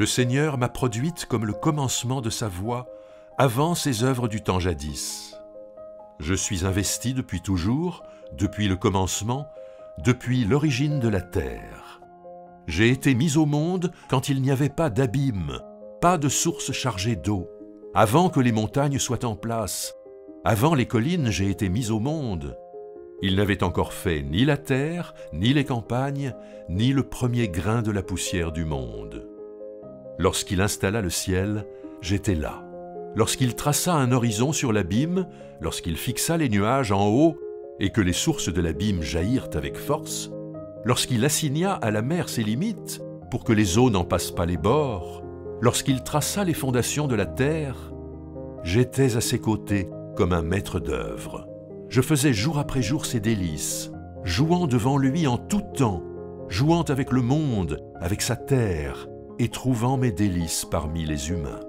Le Seigneur m'a produite comme le commencement de sa voie, avant ses œuvres du temps jadis. Je suis investi depuis toujours, depuis le commencement, depuis l'origine de la terre. J'ai été mis au monde quand il n'y avait pas d'abîme, pas de source chargée d'eau. Avant que les montagnes soient en place, avant les collines, j'ai été mis au monde. Il n'avait encore fait ni la terre, ni les campagnes, ni le premier grain de la poussière du monde. Lorsqu'il installa le ciel, j'étais là. Lorsqu'il traça un horizon sur l'abîme, lorsqu'il fixa les nuages en haut et que les sources de l'abîme jaillirent avec force, lorsqu'il assigna à la mer ses limites pour que les eaux n'en passent pas les bords, lorsqu'il traça les fondations de la terre, j'étais à ses côtés comme un maître d'œuvre. Je faisais jour après jour ses délices, jouant devant lui en tout temps, jouant avec le monde, avec sa terre, et trouvant mes délices parmi les humains.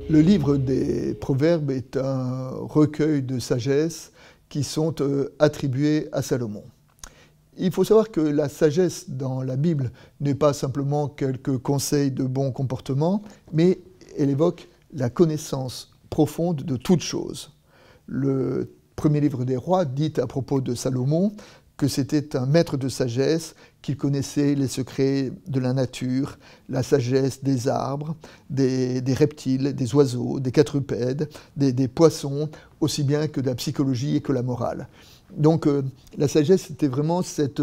Le livre des Proverbes est un recueil de sagesse qui sont attribués à Salomon. Il faut savoir que la sagesse dans la Bible n'est pas simplement quelques conseils de bon comportement, mais elle évoque la connaissance profonde de toutes choses. Le premier livre des rois dit à propos de Salomon que c'était un maître de sagesse, qu'il connaissait les secrets de la nature, la sagesse des arbres, des reptiles, des oiseaux, des quadrupèdes, des poissons, aussi bien que de la psychologie et que la morale. Donc la sagesse, c'était vraiment cette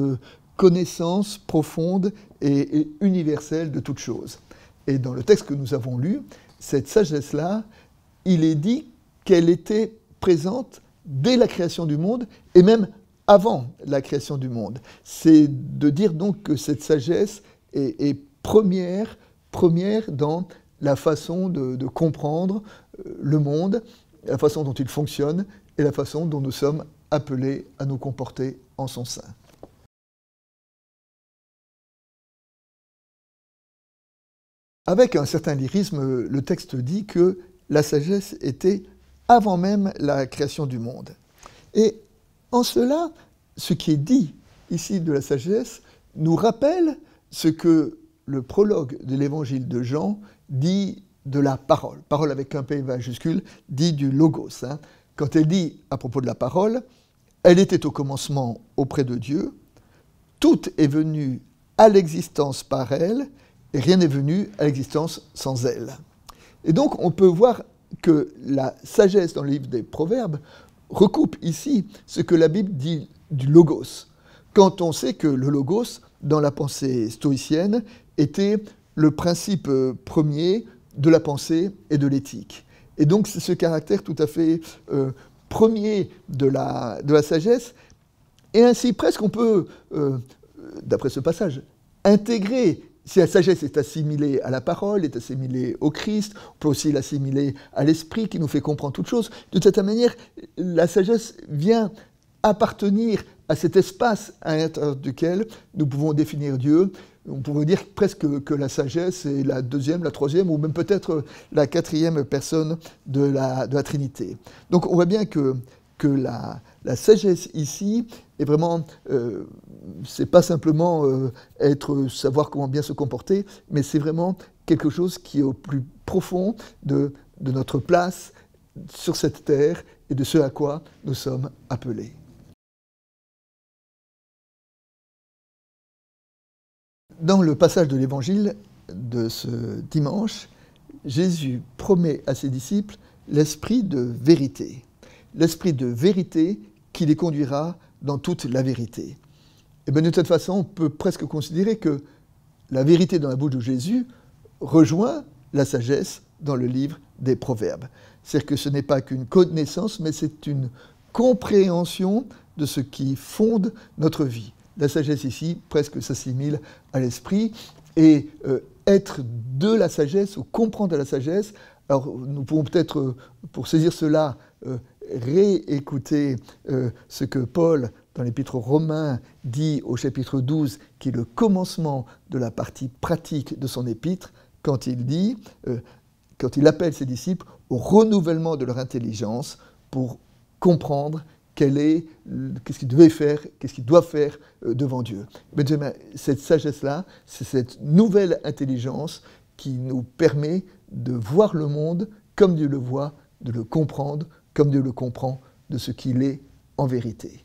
connaissance profonde et universelle de toutes choses. Et dans le texte que nous avons lu, cette sagesse-là, il est dit qu'elle était présente dès la création du monde et même avant la création du monde. C'est de dire donc que cette sagesse est première dans la façon de comprendre le monde, la façon dont il fonctionne et la façon dont nous sommes appelés à nous comporter en son sein. Avec un certain lyrisme, le texte dit que la sagesse était avant même la création du monde. Et en cela, ce qui est dit ici de la sagesse nous rappelle ce que le prologue de l'évangile de Jean dit de la parole. Parole avec un P majuscule dit du logos. Quand elle dit à propos de la parole, elle était au commencement auprès de Dieu, tout est venu à l'existence par elle, et rien n'est venu à l'existence sans elle. Et donc on peut voir que la sagesse dans le livre des Proverbes recoupe ici ce que la Bible dit du logos, quand on sait que le logos, dans la pensée stoïcienne, était le principe premier de la pensée et de l'éthique. Et donc c'est ce caractère tout à fait premier de la sagesse, et ainsi presque on peut, d'après ce passage, intégrer, si la sagesse est assimilée à la parole, est assimilée au Christ, on peut aussi l'assimiler à l'Esprit qui nous fait comprendre toutes choses. De cette manière, la sagesse vient appartenir à cet espace à l'intérieur duquel nous pouvons définir Dieu. On pourrait dire presque que la sagesse est la deuxième, la troisième, ou même peut-être la quatrième personne de la Trinité. Donc on voit bien que la sagesse ici est vraiment, c'est pas simplement savoir comment bien se comporter, mais c'est vraiment quelque chose qui est au plus profond de notre place sur cette terre et de ce à quoi nous sommes appelés. Dans le passage de l'Évangile de ce dimanche, Jésus promet à ses disciples l'esprit de vérité. L'esprit de vérité qui les conduira dans toute la vérité. Et bien de cette façon, on peut presque considérer que la vérité dans la bouche de Jésus rejoint la sagesse dans le livre des Proverbes. C'est-à-dire que ce n'est pas qu'une connaissance, mais c'est une compréhension de ce qui fonde notre vie. La sagesse ici, presque s'assimile à l'esprit, et être de la sagesse, ou comprendre la sagesse, alors nous pouvons peut-être, pour saisir cela, réécouter ce que Paul, dans l'Épître aux Romains, dit au chapitre 12, qui est le commencement de la partie pratique de son épître, quand il dit, quand il appelle ses disciples au renouvellement de leur intelligence pour comprendre qu'est-ce qu'ils devaient faire, qu'est-ce qu'ils doivent faire devant Dieu. Benjamin, cette sagesse-là, c'est cette nouvelle intelligence qui nous permet de voir le monde comme Dieu le voit, de le comprendre comme Dieu le comprend, de ce qu'il est en vérité.